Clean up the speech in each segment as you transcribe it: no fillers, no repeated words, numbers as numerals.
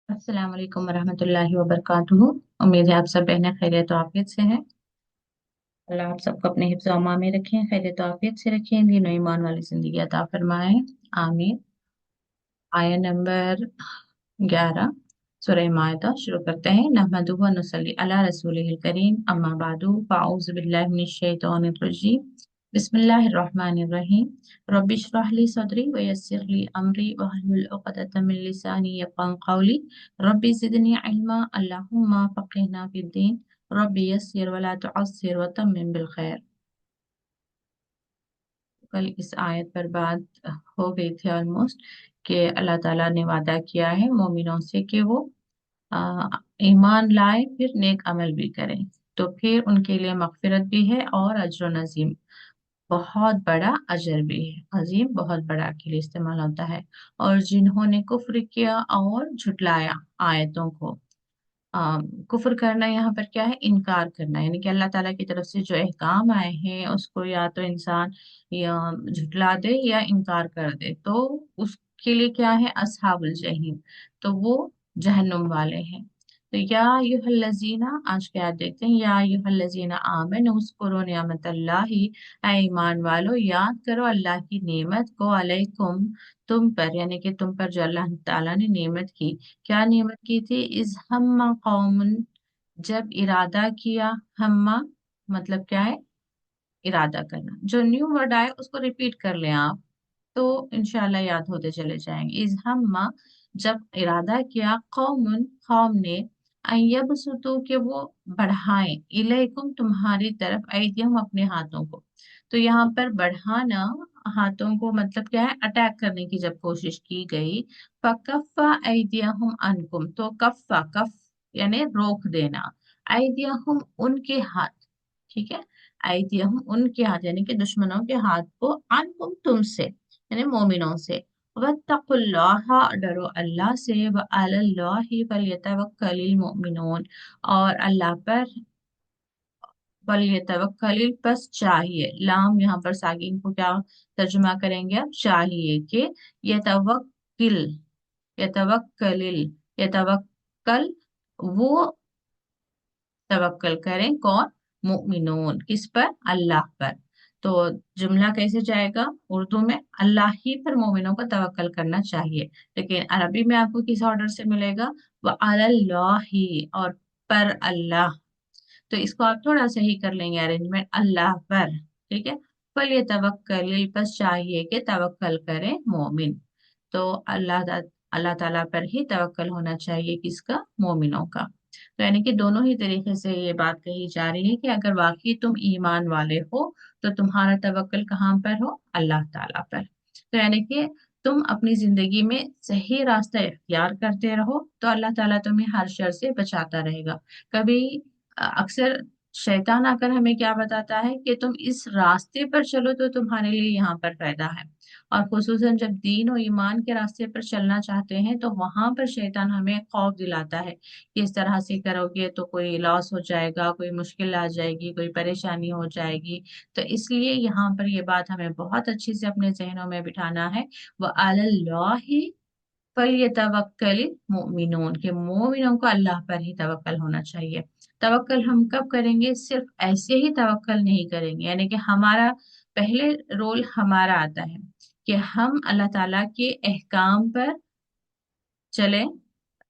अस्सलाम वालेकुम वरहमतुल्लाहि वबरकातुहू। उम्मीद है आप सब बहनें खैरियत तो आफियत से हैं। अल्लाह आप सबको अपने हिफ्ज़ व अमान में रखें, खैरियत तो आफियत से रखें, दीन और ईमान वाली जिंदगी अता फरमाएं। आमीन। आया नंबर 11, सूरह मायदा शुरू करते हैं। नहमदुहु व नुसल्ली अला रसूलिहिल करीम, अम्मा बादु, फ़अऊज़ु बिल्लाहि मिनश शैतानिर रजीम। बिस्मिल्लाहिर रहमानिर रहीम। रब्बि इश्रह ली सदरी व यस्सिर ली अमरी वहलुल उक़दतम मिन लिसानी यफ़क़हू क़ौली। रब्बि ज़िदनी इल्मा, अल्लाहुम्मा फ़क़्हिना फ़िद्दीन। रब्बि यस्सिर व ला तुअस्सिर व तम्मिम बिल खैर। कल इस आयत पर बात हो गई थी ऑलमोस्ट, कि अल्लाह ताला ने वादा किया है मोमिनों से कि वो आ, ईमान लाए फिर नेक अमल भी करें, तो फिर उनके लिए मगफिरत भी है और अजर नजीम, बहुत बड़ा अजर भी है। अजीम बहुत बड़ा के लिए इस्तेमाल होता है। और जिन्होंने कुफ्र किया और झुटलाया आयतों को, कुफ्र करना यहाँ पर क्या है, इनकार करना, यानी कि अल्लाह ताला की तरफ से जो अहकाम आए हैं उसको या तो इंसान या झुटला दे या इनकार कर दे, तो उसके लिए क्या है, अस्हाबुल जहीम, तो वो जहन्नुम वाले हैं। तो या अय्युहल्लज़ीना, आज क्या देखते हैं, या अय्युहल्लज़ीना आमनू उज़्कुरू निअमतल्लाहि, ऐ ईमान वालो याद करो अल्लाह की नेमत को, अलैकुम, तुम पर, यानी कि तुम पर जो अल्लाह ताला ने नेमत की। क्या नेमत की थी, इज हम्मा कौमुन, जब इरादा किया। हम्मा मतलब क्या है, इरादा करना। जो न्यू वर्ड आए उसको रिपीट कर लें आप, तो इंशाल्लाह याद होते चले जाएंगे। इज हम्मा, जब इरादा किया, कौमुन, कौम ने, अयबसुतु, के वो बढ़ाएं, इलैकुम, तुम्हारी तरफ, ऐदियम, अपने हाथों को। तो यहाँ पर बढ़ाना हाथों को मतलब क्या है, अटैक करने की जब कोशिश की गई। फकफ्फा ऐदियहुम अनकुम, तो कफ्फा, कफ यानी रोक देना, ऐदियहुम, उनके हाथ, ठीक है। ऐदियहुम, उनके हाथ, यानी कि दुश्मनों के हाथ को, अनकुम, तुमसे, यानी मोमिनों से। वत्तकुल्लाह, डरो अल्लाह से, व अलल्लाहि फलयतवक्कलिल मुमिनून, और अल्लाह पर, फलयतवक्कलिल, बस चाहिए, लाम यहाँ पर साकिन को क्या तर्जुमा करेंगे अब, चाहिए कि, यतवक्किल, यतवक्कलिल, यतवक्कल, वो तवक्कल करें, कौन, मुमिनून, किस पर, अल्लाह पर। तो जुमला कैसे जाएगा उर्दू में, अल्लाह ही पर मोमिनों को तवक्कल करना चाहिए, लेकिन अरबी में आपको किस ऑर्डर से मिलेगा, वह अलल्लाही, और पर अल्लाह। तो इसको आप थोड़ा सा ही कर लेंगे अरेंजमेंट, अल्लाह पर, ठीक है। फल ये तवक्कल, बस चाहिए कि तवक्कल करें मोमिन। तो अल्लाह ताला पर ही तवक्कल होना चाहिए, किसका, मोमिनों का। तो यानी कि दोनों ही तरीके से ये बात कही जा रही है कि अगर वाकई तुम ईमान वाले हो तो तुम्हारा तवक्कल कहाँ पर हो, अल्लाह ताला पर। तो यानी कि तुम अपनी जिंदगी में सही रास्ता इख्तियार करते रहो तो अल्लाह ताला तुम्हें हर शर से बचाता रहेगा। कभी अक्सर शैतान आकर हमें क्या बताता है कि तुम इस रास्ते पर चलो तो तुम्हारे लिए यहाँ पर फायदा है। और खुसूसन जब दीन और ईमान के रास्ते पर चलना चाहते हैं तो वहां पर शैतान हमें खौफ दिलाता है कि इस तरह से करोगे तो कोई लॉस हो जाएगा, कोई मुश्किल आ जाएगी, कोई परेशानी हो जाएगी। तो इसलिए यहाँ पर ये बात हमें बहुत अच्छे से अपने जहनों में बिठाना है, वह अलल्लाहि फलियतवक्कल मुमिनून, के मोमिनों को अल्लाह पर ही तवक्कल होना चाहिए। तवक्कल हम कब करेंगे, सिर्फ ऐसे ही तवक्कल नहीं करेंगे, यानी कि हमारा पहले रोल हमारा आता है कि हम अल्लाह ताला के अहकाम पर चलें,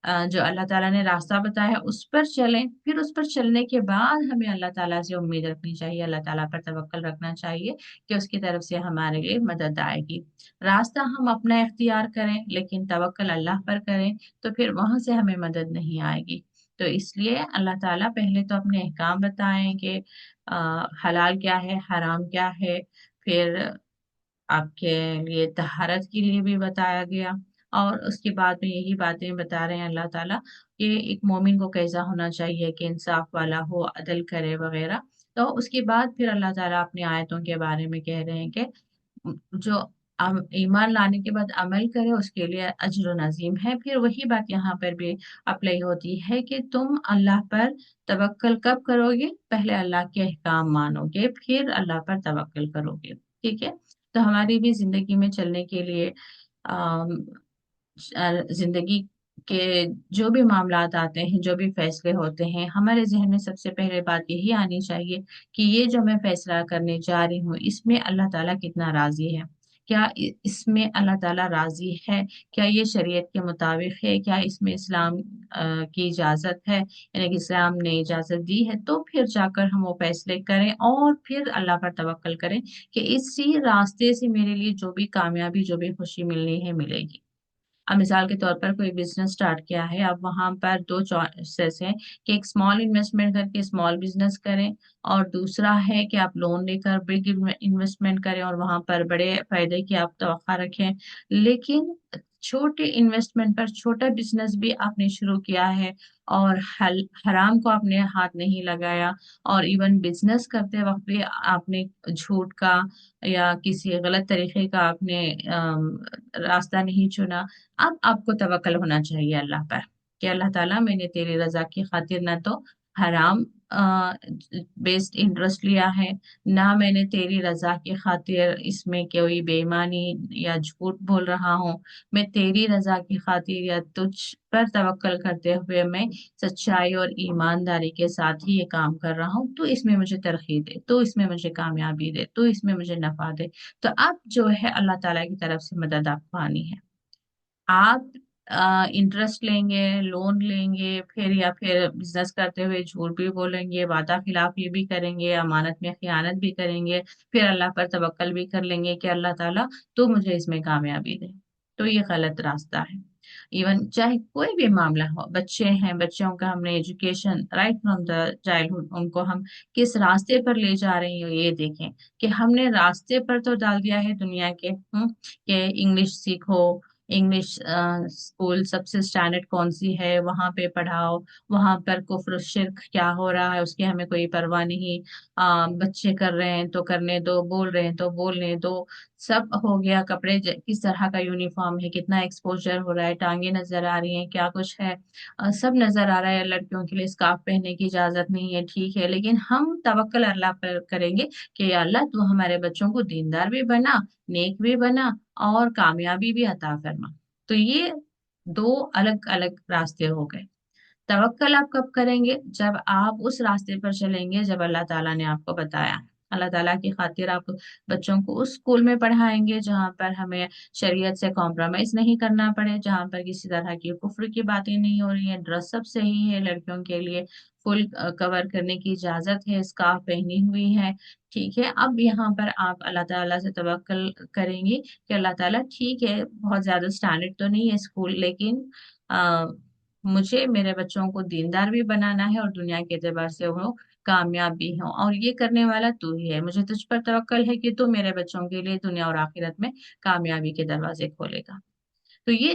जो अल्लाह ताला ने रास्ता बताया है उस पर चलें, फिर उस पर चलने के बाद हमें अल्लाह ताला से उम्मीद रखनी चाहिए, अल्लाह ताला पर तवक्कल रखना चाहिए कि उसकी तरफ से हमारे लिए मदद आएगी। रास्ता हम अपना इख्तियार करें लेकिन तवक्कल अल्लाह पर करें तो फिर वहां से हमें मदद नहीं आएगी। तो इसलिए अल्लाह ताला पहले तो अपने अहकाम बताएं कि हलाल क्या है, हराम क्या है, फिर आपके लिए तहारत के लिए भी बताया गया, और उसके बाद में यही बातें बता रहे हैं अल्लाह ताला कि एक मोमिन को कैसा होना चाहिए, कि इंसाफ वाला हो, अदल करे वगैरह। तो उसके बाद फिर अल्लाह ताला अपनी आयतों के बारे में कह रहे हैं कि जो ईमान लाने के बाद अमल करे उसके लिए अजर नजीम है। फिर वही बात यहाँ पर भी अप्लाई होती है कि तुम अल्लाह पर तवक्कल कब करोगे, पहले अल्लाह के अहकाम मानोगे फिर अल्लाह पर तवक्कल करोगे, ठीक है। तो हमारी भी जिंदगी में चलने के लिए, जिंदगी कि जो भी मामलात आते हैं, जो भी फैसले होते हैं, हमारे जहन में सबसे पहले बात यही आनी चाहिए कि ये जो मैं फैसला करने जा रही हूँ इसमें अल्लाह ताला कितना राजी है। क्या इसमें अल्लाह ताला राजी है? क्या ये शरीयत के मुताबिक है? क्या इसमें इस्लाम की इजाजत है, यानी कि इस्लाम ने इजाजत दी है? तो फिर जाकर हम वो फैसले करें और फिर अल्लाह पर तवक्कल करें कि इसी रास्ते से मेरे लिए जो भी कामयाबी, जो भी खुशी मिलनी है, मिलेगी। अब मिसाल के तौर पर कोई बिजनेस स्टार्ट किया है, अब वहां पर दो चॉइसेस हैं कि एक स्मॉल इन्वेस्टमेंट करके स्मॉल बिजनेस करें, और दूसरा है कि आप लोन लेकर बिग इन्वेस्टमेंट करें और वहां पर बड़े फायदे की आप तवक्का रखें। लेकिन छोटे इन्वेस्टमेंट पर छोटा बिजनेस भी आपने शुरू किया है और हराम को आपने हाथ नहीं लगाया, और इवन बिजनेस करते वक्त भी आपने झूठ का या किसी गलत तरीके का आपने रास्ता नहीं चुना। अब आपको तवक्कल होना चाहिए अल्लाह पर कि अल्लाह ताला, मैंने तेरी रजा की खातिर ना तो हराम बेस्ड इंटरेस्ट लिया है, ना मैंने तेरी रजा की खातिर इसमें कोई बेईमानी या झूठ बोल रहा हूँ। मैं तेरी रजा की खातिर या तुझ पर तवक्कल करते हुए मैं सच्चाई और ईमानदारी के साथ ही ये काम कर रहा हूँ। तो इसमें मुझे तरक्की दे, तो इसमें मुझे कामयाबी दे, तो इसमें मुझे नफा दे। तो अब जो है अल्लाह ताला की तरफ से मदद आपको आनी है। आप इंटरेस्ट लेंगे, लोन लेंगे, फिर या फिर बिजनेस करते हुए झूठ भी बोलेंगे, वादा खिलाफी भी करेंगे, अमानत में खयानत भी करेंगे, फिर अल्लाह पर तवक्कल भी कर लेंगे कि अल्लाह ताला तो मुझे इसमें कामयाबी दे। तो ये गलत रास्ता है। इवन चाहे कोई भी मामला हो, बच्चे हैं, बच्चों का हमने education right from the childhood उनको हम किस रास्ते पर ले जा रहे हैं ये देखें। कि हमने रास्ते पर तो डाल दिया है दुनिया के, कि इंग्लिश सीखो, इंग्लिश स्कूल सबसे स्टैंडर्ड कौन सी है वहां पे पढ़ाओ, वहां पर कुफ्र शिर्क क्या हो रहा है उसकी हमें कोई परवाह नहीं। बच्चे कर रहे हैं तो करने दो, बोल रहे हैं तो बोलने दो। सब हो गया, कपड़े किस तरह का यूनिफॉर्म है, कितना एक्सपोजर हो रहा है, टांगे नजर आ रही हैं, क्या कुछ है, सब नजर आ रहा है। लड़कियों के लिए स्कार्फ पहनने की इजाजत नहीं है, ठीक है, लेकिन हम तवक्कल अल्लाह पर करेंगे कि या अल्लाह तू हमारे बच्चों को दीनदार भी बना, नेक भी बना, और कामयाबी भी अता फरमा। तो ये दो अलग अलग रास्ते हो गए। तवक्कल आप कब करेंगे? जब आप उस रास्ते पर चलेंगे जब अल्लाह ताला ने आपको बताया। अल्लाह ताला की खातिर आप बच्चों को उस स्कूल में पढ़ाएंगे जहां पर हमें शरीयत से कॉम्प्रोमाइज नहीं करना पड़े, जहां पर किसी तरह की कुफ्र की बातें नहीं हो रही है, ड्रेस सब सही है, लड़कियों के लिए फुल कवर करने की इजाजत है, स्कार्फ पहनी हुई है, ठीक है। अब यहाँ पर आप अल्लाह ताला से तवक्कल करेंगे कि अल्लाह ताला ठीक है, बहुत ज्यादा स्टैंडर्ड तो नहीं है स्कूल, लेकिन मुझे मेरे बच्चों को दीनदार भी बनाना है और दुनिया के एतबार से वो कामयाब भी हो, और ये करने वाला तू ही है। मुझे तुझ पर तवक्कल है कि तू मेरे बच्चों के लिए दुनिया और आखिरत में कामयाबी के दरवाजे खोलेगा। तो ये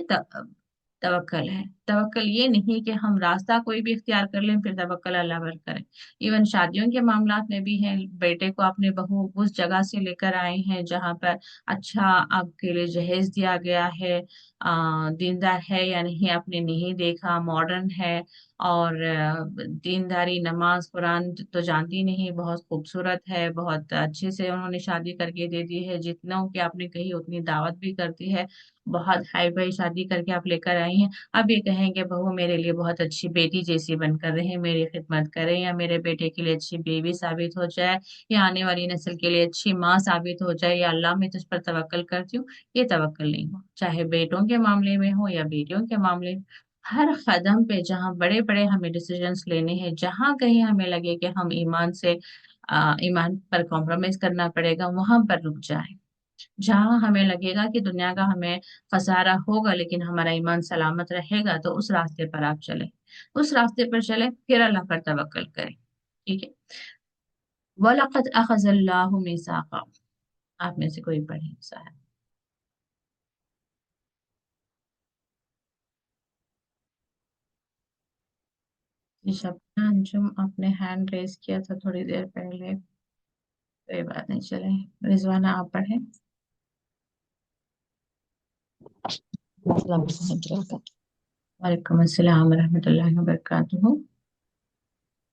तवक्कल है। तवक्कल ये नहीं कि हम रास्ता कोई भी इख्तियार कर लें फिर तवक्कल अल्लाह पर करें। इवन शादियों के मामलात में भी है, बेटे को अपने बहू उस जगह से लेकर आए हैं जहां पर अच्छा आपके लिए जहेज दिया गया है, दीनदार है या नहीं आपने नहीं देखा, मॉडर्न है, और दीनदारी नमाज कुरान तो जानती नहीं, बहुत खूबसूरत है, बहुत अच्छे से उन्होंने शादी करके दे दी है, जितना कि आपने कही उतनी दावत भी करती है, बहुत हाई फाई शादी करके आप लेकर आई हैं। अब ये कहेंगे बहू मेरे लिए बहुत अच्छी बेटी जैसी बनकर रहे, मेरी खिदमत करें, या मेरे बेटे के लिए अच्छी बीवी साबित हो जाए, या आने वाली नस्ल के लिए अच्छी माँ साबित हो जाए, या अल्लाह मैं तुझ पर तवक्कल करती हूँ। ये तवक्कल नहीं हो, चाहे बेटों के मामले में हो या बेटियों के मामले में। हर कदम पे जहाँ बड़े बड़े हमें डिसीजंस लेने हैं, जहाँ कहीं हमें लगे कि हम ईमान से ईमान पर कॉम्प्रोमाइज करना पड़ेगा, वहां पर रुक जाए। जहां हमें लगेगा कि दुनिया का हमें खसारा होगा लेकिन हमारा ईमान सलामत रहेगा, तो उस रास्ते पर आप चले, उस रास्ते पर चले, फिर अल्लाह पर तवक्कल करें, ठीक है। वलक़द अख़ज़ल्लाहु मीसाक़ा, आप में से कोई पढ़े साहब। जी शबना अंजुम, आपने हैंड रेज किया था थोड़ी देर पहले, कोई बात नहीं, चले। रिजवाना आप पढ़े। अस्सलाम वालेकुम warahmatullahi wabarakatuh. वालेकुम अस्सलाम रहमतुल्लाहि व बरकातुहू।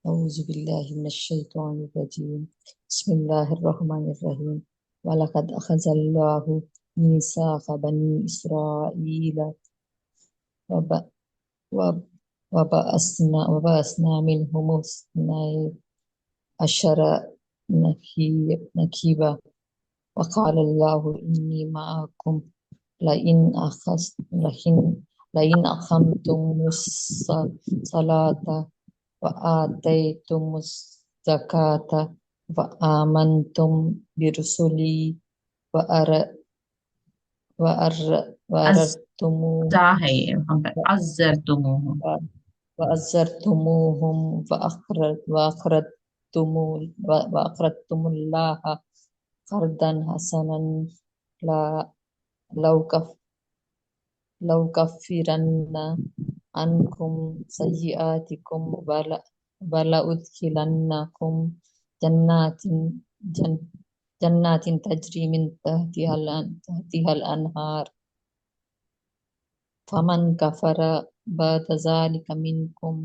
औज़ु बिल्लाहि मिनश शैतानिर रजीम। बिस्मिल्लाहिर रहमानिर रहीम। वलक़द अख़ज़ल्लाहु मीसाक़ बनी इसराईल व- वबअसना मिनहुम इस्नाय अशर नकीबा वक़ाल अल्लाहु इन्नी मअकुम लइन अखस लइन लइन अक़मतुमुस सलाता व आतैतुमुस ज़काता व आमनतुम बिरुसुली व अर व अर व अरतुमु अज्जा है ये वहां पर, अज्जर तुम हो। वअज़रतुमुहुम वअक़रतुमुल्लाह क़र्दन हसनन ला लौ कफ लौ कफ्फिरन्ना अन्कुम सय्यिआतिकुम वला उद्खिलन्नकुम जन्नातिन जन जन्नातिन तजरी मिन तहतिहल अनहार फमन कफरा बाद ज़ालिका मिनकुम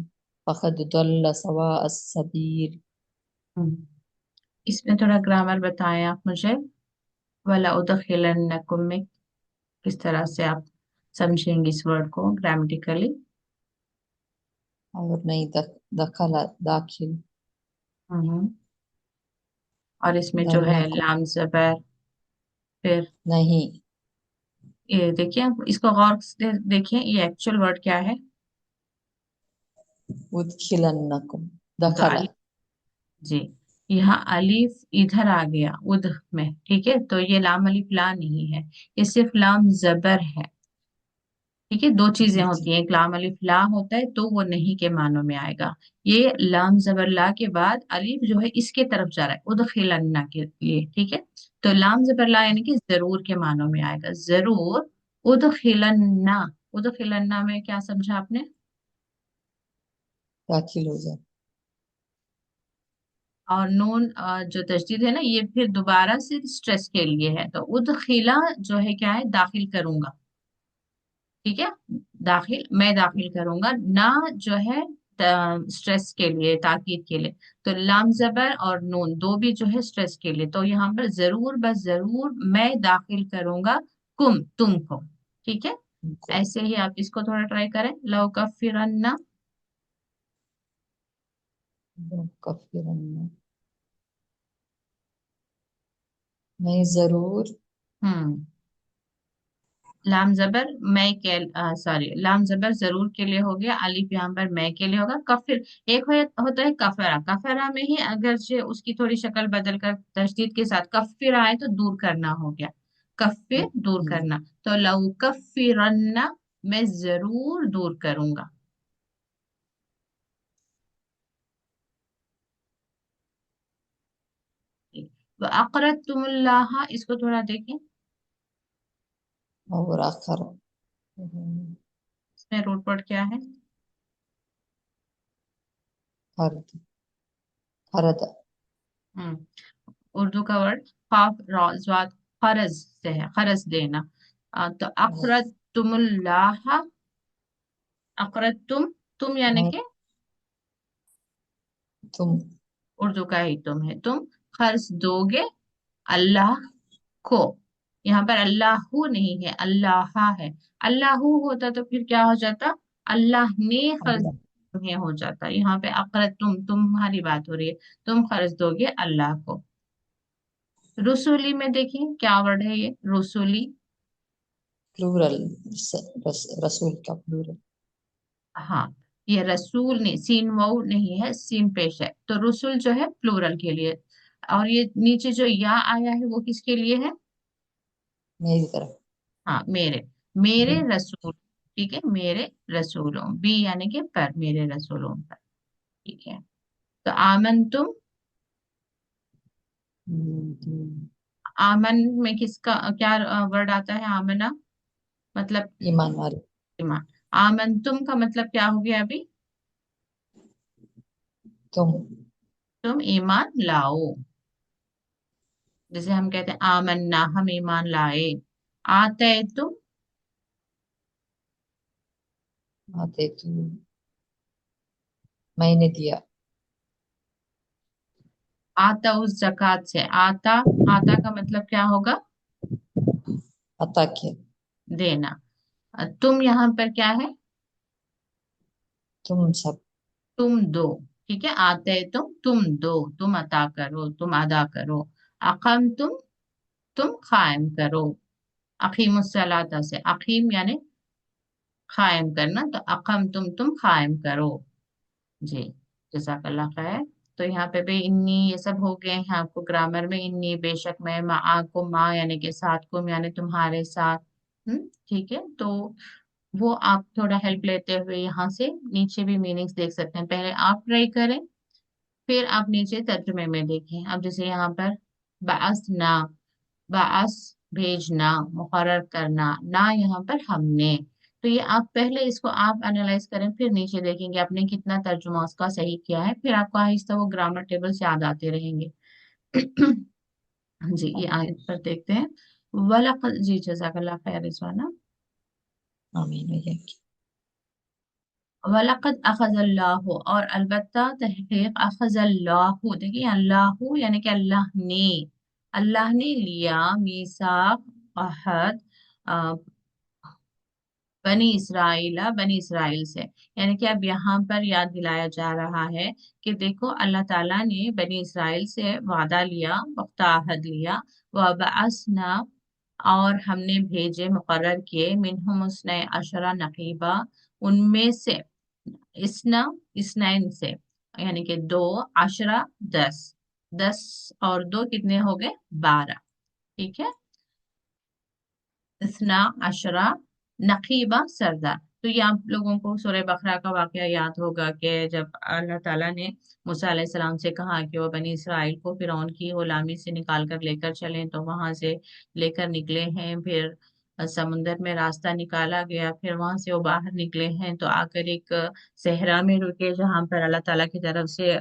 फ़क़द ضल सवाअ अस्सबील। हम्म, इसमें थोड़ा ग्रामर बताएं आप मुझे। वला उदखिलन्नकुम में किस तरह से आप समझेंगे इस वर्ड को ग्रामेटिकली? और नहीं दखला दाखिल हम्म। और इसमें जो है दन्नकुम लाम जबर, फिर नहीं ये देखिए, आप इसको गौर से देखिए, ये एक्चुअल वर्ड क्या है। उद्खिलन्नकुम तो दखला अली, जी, यहाँ अलीफ इधर आ गया उध में, ठीक है, तो ये लाम अलीफ ला नहीं है, ये सिर्फ लाम जबर है। ठीक है, दो चीजें जी जी होती हैं, एक लाम अलिफ ला होता है तो वो नहीं के मानों में आएगा। ये लाम जबर ला के बाद अलिफ जो है इसके तरफ जा रहा है उदखिलन्ना के लिए, ठीक है। तो लाम जबर ला यानी कि जरूर के मानों में आएगा, जरूर उदखिलन्ना। उदखिलन्ना में क्या समझा आपने? दाखिल हो जाए। और नून जो तशदीद है ना, ये फिर दोबारा से स्ट्रेस के लिए है, तो उदखिला जो है क्या है, दाखिल करूंगा, ठीक है, दाखिल मैं दाखिल करूंगा, ना जो है स्ट्रेस के लिए, ताकीद के लिए। तो लाम जबर और नून दो भी जो है स्ट्रेस के लिए, तो यहाँ पर जरूर बस जरूर मैं दाखिल करूंगा तुमको, ठीक है। उनको ऐसे ही आप इसको थोड़ा ट्राई करें, लव कफिरन्ना। कफिरन्ना मैं जरूर हम्म, लाम जबर मैं के, सॉरी, लाम जबर जरूर के लिए हो गया, अलिफ यहाँ पर मैं के लिए होगा। कफिर एक होता है कफरा, कफरा में ही अगर से उसकी थोड़ी शक्ल बदल कर तशदीद के साथ कफिर आए तो दूर करना हो गया, कफिर दूर करना। तो लव कफिरन्ना, मैं जरूर दूर करूंगा। तो अक़रतुमुल्लाह, इसको थोड़ा देखें, और आखर इसमें रूट वर्ड क्या है? फर्द फरद हम्म, उर्दू का वर्ड खाफ रा ज़ाद, खरज से है, खरज देना। तो अखरत तुमुल्लाह, अखरत तुम यानी मैं कि तुम उर्दू का ही तुम है, तुम खर्च दोगे अल्लाह को। यहाँ पर अल्लाहू नहीं है, अल्लाह है। अल्लाहू होता तो फिर क्या हो जाता, अल्लाह ने खर्च अल्लाह तुम्हें हो जाता। यहाँ पे अखरत तुम्हारी बात हो रही है, तुम खर्च दोगे अल्लाह को। रसूली में देखिए क्या वर्ड है ये, रसूली। प्लूरल रसूल का प्लूरल हाँ, ये रसूल नहीं, सीन वाउ नहीं है, सीन पेश है, तो रसूल जो है प्लूरल के लिए। और ये नीचे जो या आया है वो किसके लिए है? मेरी तरफ हाँ, मेरे, मेरे रसूल, ठीक है, मेरे रसूलों, बी यानी कि पर, मेरे रसूलों पर, ठीक है। तो आमन तुम, आमन में किसका क्या वर्ड आता है, आमना मतलब ईमान वाले ईमान। आमन तुम का मतलब क्या हो गया अभी? तुम तुम ईमान लाओ, जैसे हम कहते हैं आमन्ना, हम ईमान लाए। आते तुम, आते तुम मैंने दिया आता उस जक़ात से, आता, आता का मतलब क्या होगा? अता किया देना। तुम यहाँ पर क्या है? तुम सब। तुम दो। ठीक है, आते तुम दो, तुम अता करो, तुम अदा करो। अकम तुम कायम करो। अकीमुस्सलाता से अकीम यानी कायम करना, तो अकम तुम कायम करो। जी, जज़ाकल्लाह खैर। तो यहाँ पे भी इन्नी ये सब हो गए हैं आपको ग्रामर में। इन्नी, बेशक मैं, मा को माँ यानी के साथ, को यानी तुम्हारे साथ। ठीक है, तो वो आप थोड़ा हेल्प लेते हुए यहाँ से नीचे भी मीनिंग्स देख सकते हैं। पहले आप ट्राई करें, फिर आप नीचे तर्जुमे में देखें। अब जैसे यहाँ पर बाअसना, बाअस भेजना, मुकर्रर करना, ना यहाँ पर हमने। तो ये आप पहले इसको आप एनालाइज करें, फिर नीचे देखेंगे आपने कितना तर्जुमा उसका सही किया है, फिर आपको आहिस्ता वो ग्रामर टेबल्स याद आते रहेंगे। जी, ये आयत पर देखते हैं। वलक़द, जी जज़ाकल्लाह खैर रिजवाना। आमीन भैया। वलक़द अख़ज़ल्लाहु, और अलबत्ता तहक़ीक़ अख़ज़ल्लाहु, देखिए अल्लाहु यानी कि अल्लाह ने लिया मीसाक, अहद, बनी इसराइल से। यानी कि अब यहाँ पर याद दिलाया जा रहा है कि देखो अल्लाह ताला ने बनी इसराइल से वादा लिया, वक्ताहद लिया। वबअसना, और हमने भेजे, मुकर्रर किए, मिनहुम उसने अशरा नकीबा, उनमें से, इसना इसनैन से, यानी कि दो, अशरा 10, 10 और दो कितने हो गए, 12। ठीक है, इस्ना अशरा नकीबा, सरदार। तो ये आप लोगों को सूरह बकरा का वाकया याद होगा कि जब अल्लाह ताला ने मूसा अलैहिस्सलाम से कहा कि वो बनी इसराइल को फिरौन की गुलामी से निकाल कर लेकर चलें, तो वहां से लेकर निकले हैं। फिर समुंदर में रास्ता निकाला गया, फिर वहां से वो बाहर निकले हैं तो आकर एक सहरा में रुके, जहां पर अल्लाह ताला की तरफ से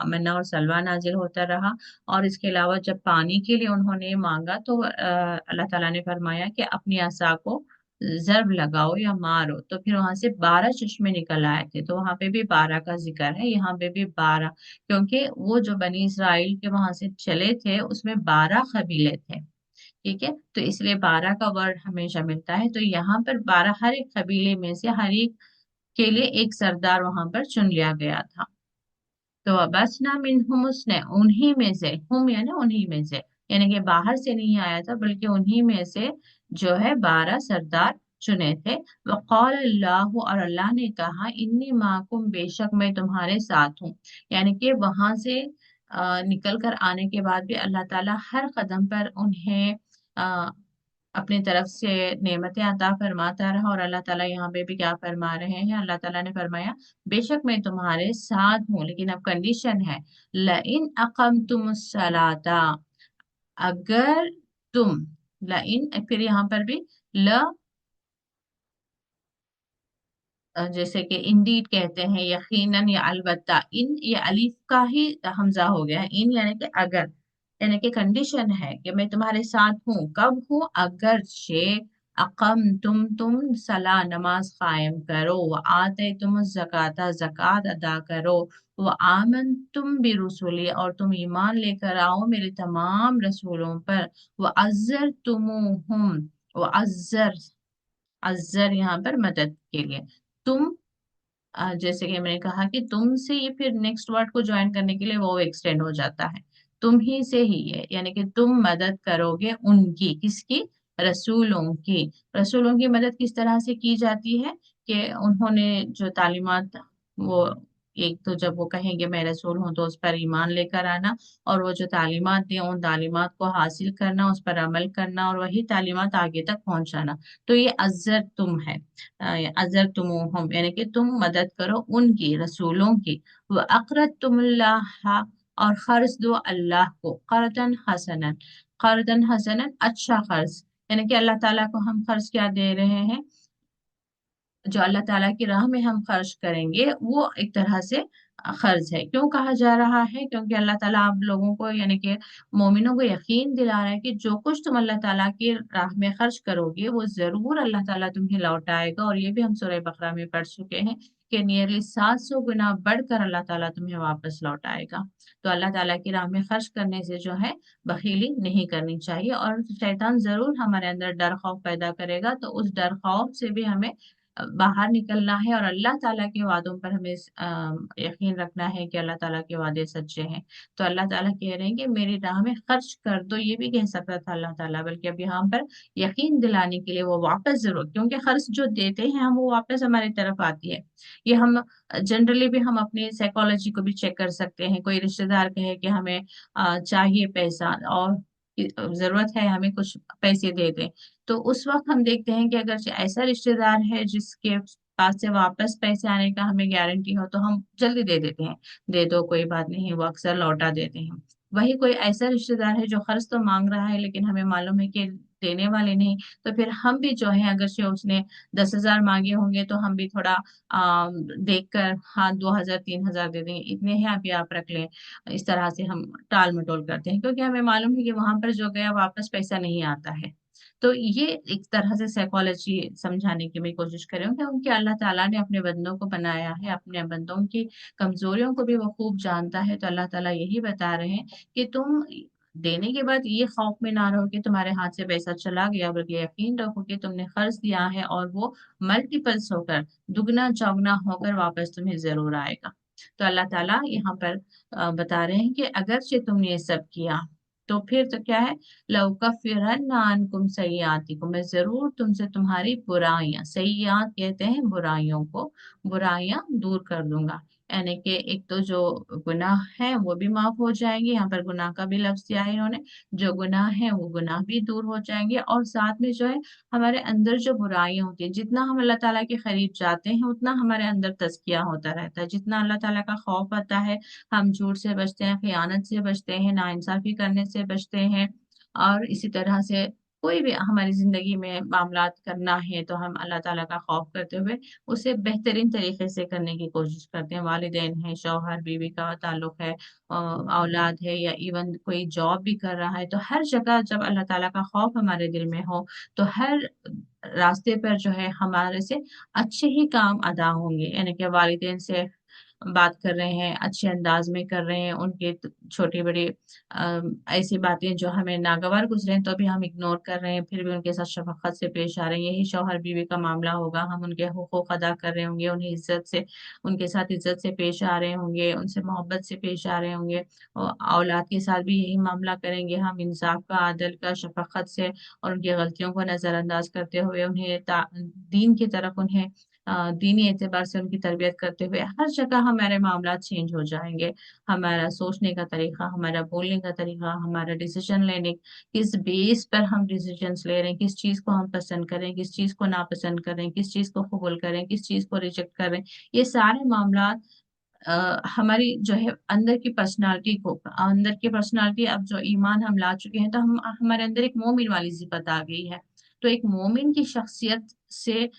मन्ना और सलवा नाजिल होता रहा। और इसके अलावा जब पानी के लिए उन्होंने मांगा, तो अल्लाह ताला ने फरमाया कि अपनी आसा को जर्ब लगाओ या मारो, तो फिर वहां से 12 चश्मे निकल आए थे। तो वहां पे भी 12 का जिक्र है, यहाँ पे भी 12, क्योंकि वो जो बनी इसराइल के वहां से चले थे उसमें 12 कबीले थे। ठीक है, तो इसलिए 12 का वर्ड हमेशा मिलता है। तो यहाँ पर 12, हर एक कबीले में से हर एक के लिए एक सरदार वहां पर चुन लिया गया था। तो बस ना मिनहुम, उसने उन्हीं में से, हम यानी उन्हीं में से, यानी कि बाहर से नहीं आया था बल्कि उन्हीं में से जो है 12 सरदार चुने थे। वक़ाल अल्लाह, और अल्लाह ने कहा, इन्नी माकुम, बेशक मैं तुम्हारे साथ हूँ। यानी कि वहां से निकल कर आने के बाद भी अल्लाह ताला हर कदम पर उन्हें अपनी तरफ से नेमतें अता फरमाता रहा। और अल्लाह ताला यहाँ पे भी क्या फरमा रहे हैं, अल्लाह ताला ने फरमाया, बेशक मैं तुम्हारे साथ हूँ, लेकिन अब कंडीशन है, लइन अक़मतुमुस्सलाता, अगर तुम, लइन, फिर यहाँ पर भी ल, जैसे कि इंडीड कहते हैं, यकीनन या अलबत्ता, इन ये अलीफ का ही हमजा हो गया है। इन यानी कि अगर, यानी कि कंडीशन है कि मैं तुम्हारे साथ हूँ, कब हूँ, अगर शे, अकम तुम सला, नमाज कायम करो, व आते तुम जकाता, जक़ात अदा करो, व आमन तुम भी रसूली, और तुम ईमान लेकर आओ मेरे तमाम रसूलों पर, व अज्जर तुम, व अज्जर, अज्जर यहाँ पर मदद के लिए, तुम, जैसे कि मैंने कहा कि तुम से ये फिर नेक्स्ट वर्ड को ज्वाइन करने के लिए वो एक्सटेंड हो जाता है, तुम ही से ही है, यानी कि तुम मदद करोगे उनकी, किसकी, रसूलों की। रसूलों की मदद किस तरह से की जाती है कि उन्होंने जो तालीमात, वो एक तो जब वो कहेंगे मैं रसूल हूँ तो उस पर ईमान लेकर आना, और वो जो तालीमात दिए उन तालीमात को हासिल करना, उस पर अमल करना, और वही तालीमात आगे तक पहुंचाना। तो ये अज्जर तुम है, अजर तुम, यानी कि तुम मदद करो उनकी, रसूलों की। वह अकरत तुमुल्लाह, और खर्च दो अल्लाह को, करदन हसनन, अच्छा खर्च। यानी कि अल्लाह ताला को हम खर्च क्या दे रहे हैं, जो अल्लाह ताला की राह में हम खर्च करेंगे वो एक तरह से खर्च है। क्यों कहा जा रहा है, क्योंकि अल्लाह ताला आप लोगों को यानी कि मोमिनों को यकीन दिला रहा है कि जो कुछ तुम अल्लाह ताला की राह में खर्च करोगे वो जरूर अल्लाह ताला तुम्हें लौटाएगा। और ये भी हम सूरह बकरा में पढ़ चुके हैं कि नियरली 700 गुना बढ़कर अल्लाह ताला तुम्हें वापस लौटाएगा। तो अल्लाह ताला की राह में खर्च करने से जो है बखीली नहीं करनी चाहिए। और शैतान जरूर हमारे अंदर डर खौफ पैदा करेगा, तो उस डर खौफ से भी हमें बाहर निकलना है और अल्लाह ताला के वादों पर हमें यकीन रखना है कि अल्लाह ताला के वादे सच्चे हैं। तो अल्लाह ताला कह रहे हैं कि मेरी राह में खर्च कर दो, ये भी कह सकता था अल्लाह ताला, बल्कि अब यहाँ पर यकीन दिलाने के लिए वो वापस जरूर, क्योंकि खर्च जो देते हैं हम वो वापस हमारी तरफ आती है। ये हम जनरली भी हम अपनी साइकोलॉजी को भी चेक कर सकते हैं। कोई रिश्तेदार कहे कि हमें चाहिए पैसा और जरूरत है, हमें कुछ पैसे दे दे, तो उस वक्त हम देखते हैं कि अगर ऐसा रिश्तेदार है जिसके पास से वापस पैसे आने का हमें गारंटी हो तो हम जल्दी दे देते हैं, दे दो कोई बात नहीं, वो अक्सर लौटा देते हैं। वही कोई ऐसा रिश्तेदार है जो खर्च तो मांग रहा है लेकिन हमें मालूम है कि देने वाले नहीं, तो फिर हम भी जो है, अगर से उसने 10,000 मांगे होंगे तो हम भी थोड़ा देख कर, हाँ 2,000 3,000 दे देंगे, इतने हैं अभी आप रख लें। इस तरह से हम टाल मटोल करते हैं, क्योंकि हमें मालूम है कि वहां पर जो गया वापस पैसा नहीं आता है। तो ये एक तरह से साइकोलॉजी समझाने की मैं कोशिश कर रही हूँ, क्योंकि अल्लाह ताला ने अपने बंदों को बनाया है, अपने बंदों की कमजोरियों को भी वो खूब जानता है। तो अल्लाह ताला यही बता रहे हैं कि तुम देने के बाद ये खौफ में ना रहो कि तुम्हारे हाथ से पैसा चला गया, बल्कि यकीन रखो कि तुमने खर्च दिया है और वो मल्टीपल्स होकर, दुगना चौगना होकर वापस तुम्हें जरूर आएगा। तो अल्लाह ताला यहाँ पर बता रहे हैं कि अगर से तुमने ये सब किया तो फिर तो क्या है, लौकफिरन्ना अन्कुम सय्यातिकुम, मैं जरूर तुमसे तुम्हारी बुराइयां, सय्यात कहते हैं बुराइयों को, बुराइयां दूर कर दूंगा। यानी कि एक तो जो गुनाह है वो भी माफ हो जाएंगे, यहाँ पर गुनाह का भी लफ्ज दिया है इन्होंने, जो गुनाह है वो गुनाह भी दूर हो जाएंगे, और साथ में जो है हमारे अंदर जो बुराइयां होती हैं, जितना हम अल्लाह ताला के करीब जाते हैं उतना हमारे अंदर तज़किया होता रहता है, जितना अल्लाह ताला का खौफ आता है, हम झूठ से बचते हैं, खयानत से बचते हैं, नाइंसाफी करने से बचते हैं। और इसी तरह से कोई भी हमारी जिंदगी में मामलात करना है तो हम अल्लाह ताला का खौफ करते हुए उसे बेहतरीन तरीके से करने की कोशिश करते हैं। वालिदैन है, शौहर बीवी का ताल्लुक है, औलाद है, या इवन कोई जॉब भी कर रहा है, तो हर जगह जब अल्लाह ताला का खौफ हमारे दिल में हो तो हर रास्ते पर जो है हमारे से अच्छे ही काम अदा होंगे। यानी कि वालिदैन से बात कर रहे हैं, अच्छे अंदाज में कर रहे हैं, उनके छोटी बड़ी ऐसी बातें जो हमें नागवार गुजरे हैं तो भी हम इग्नोर कर रहे हैं, फिर भी उनके साथ शफकत से पेश आ रहे हैं। यही शौहर बीवी का मामला होगा, हम उनके हुकूक अदा कर रहे होंगे, उन्हें इज्जत से, उनके साथ इज्जत से पेश आ रहे होंगे, उनसे मोहब्बत से पेश आ रहे होंगे। और औलाद के साथ भी यही मामला करेंगे हम, इंसाफ का, आदल का, शफकत से, और उनकी गलतियों को नजरअंदाज करते हुए उन्हें दीन की तरफ, उन्हें दीनी एतबार से उनकी तरबियत करते हुए हर जगह हमारे मामला चेंज हो जाएंगे। हमारा सोचने का तरीका, हमारा बोलने का तरीका, हमारा डिसीजन लेने, किस बेस पर हम डिसीजंस ले रहे हैं, किस चीज को हम पसंद करें, किस चीज को नापसंद करें, किस चीज को कबूल करें, किस चीज को रिजेक्ट करें, ये सारे मामला हमारी जो है अंदर की पर्सनालिटी को, अंदर की पर्सनालिटी, अब जो ईमान हम ला चुके हैं तो हम, हमारे अंदर एक मोमिन वाली सिफत आ गई है। तो एक मोमिन की शख्सियत से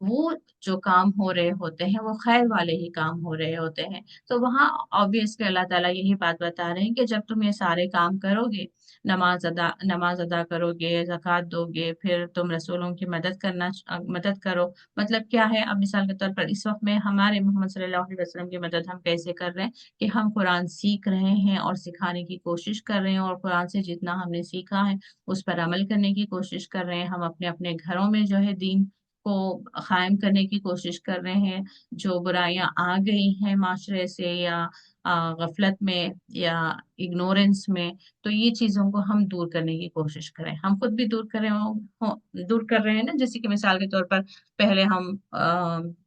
वो जो काम हो रहे होते हैं वो खैर वाले ही काम हो रहे होते हैं। तो वहाँ ऑब्वियसली अल्लाह ताला यही बात बता रहे हैं कि जब तुम ये सारे काम करोगे, नमाज अदा करोगे, ज़कात दोगे, फिर तुम रसूलों की मदद करो। मतलब क्या है, अब मिसाल के तौर पर इस वक्त में हमारे मोहम्मद सल्लल्लाहु अलैहि वसल्लम की मदद हम कैसे कर रहे हैं कि हम कुरान सीख रहे हैं और सिखाने की कोशिश कर रहे हैं, और कुरान से जितना हमने सीखा है उस पर अमल करने की कोशिश कर रहे हैं। हम अपने अपने घरों में जो है दीन को कायम करने की कोशिश कर रहे हैं। जो बुराइयां आ गई हैं माशरे से, या गफलत में, या इग्नोरेंस में, तो ये चीजों को हम दूर करने की कोशिश करें, हम खुद भी दूर करें दूर कर रहे हैं ना। जैसे कि मिसाल के तौर पर पहले हम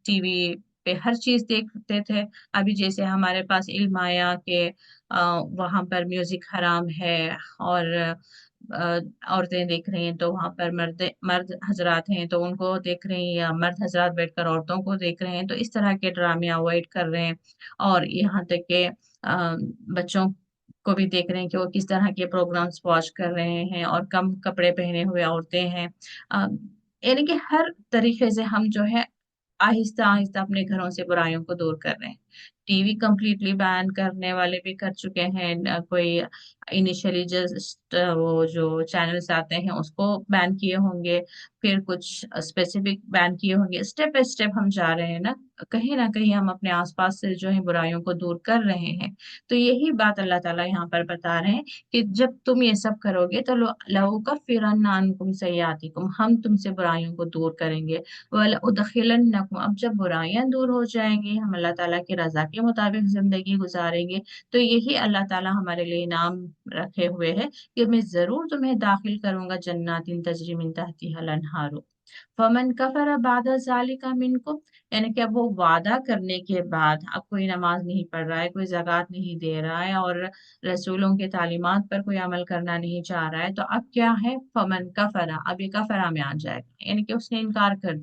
टीवी पे हर चीज देखते थे, अभी जैसे हमारे पास इल्म आया कि वहां पर म्यूजिक हराम है, और औरतें देख रही हैं तो वहां पर मर्द हजरात हैं तो उनको देख रही हैं, या मर्द हजरात बैठकर औरतों को देख रहे हैं, तो इस तरह के ड्रामे अवॉइड कर रहे हैं। और यहाँ तक के बच्चों को भी देख रहे हैं कि वो किस तरह के प्रोग्राम्स वॉच कर रहे हैं, और कम कपड़े पहने हुए औरतें हैं। अ, यानी कि हर तरीके से हम जो है आहिस्ता आहिस्ता अपने घरों से बुराइयों को दूर कर रहे हैं। टीवी कंप्लीटली बैन करने वाले भी कर चुके हैं, कोई इनिशियली जस्ट वो जो चैनल्स आते हैं उसको बैन किए होंगे, फिर कुछ स्पेसिफिक बैन किए होंगे। स्टेप बाय स्टेप हम जा रहे हैं ना कहीं हम अपने आसपास से जो है बुराइयों को दूर कर रहे हैं। तो यही बात अल्लाह ताला यहाँ पर बता रहे हैं कि जब तुम ये सब करोगे तो लहू का फिरन्ना अन्कुम सय्यातिकुम, हम तुमसे बुराइयों को दूर करेंगे। वल उदखिलन्नकुम, अब जब बुराइयां दूर हो जाएंगी, हम अल्लाह ताला की रजा के मुताबिक जिंदगी गुजारेंगे, तो यही अल्लाह ताला हमारे लिए इनाम रखे हुए है कि मैं जरूर तुम्हें दाखिल करूंगा जन्नातिन तजरी मिन तहतिहल अनहार। फमन कफर बाद जालिका मिनकुम, यानी कि अब वो वादा करने के बाद, अब कोई नमाज नहीं पढ़ रहा है, कोई ज़कात नहीं दे रहा है, और रसूलों के तालीमात पर कोई अमल करना नहीं चाह रहा है, तो अब क्या है, फमन कफरा, अब ये कफरा में आ जाएगा, यानी कि उसने इनकार कर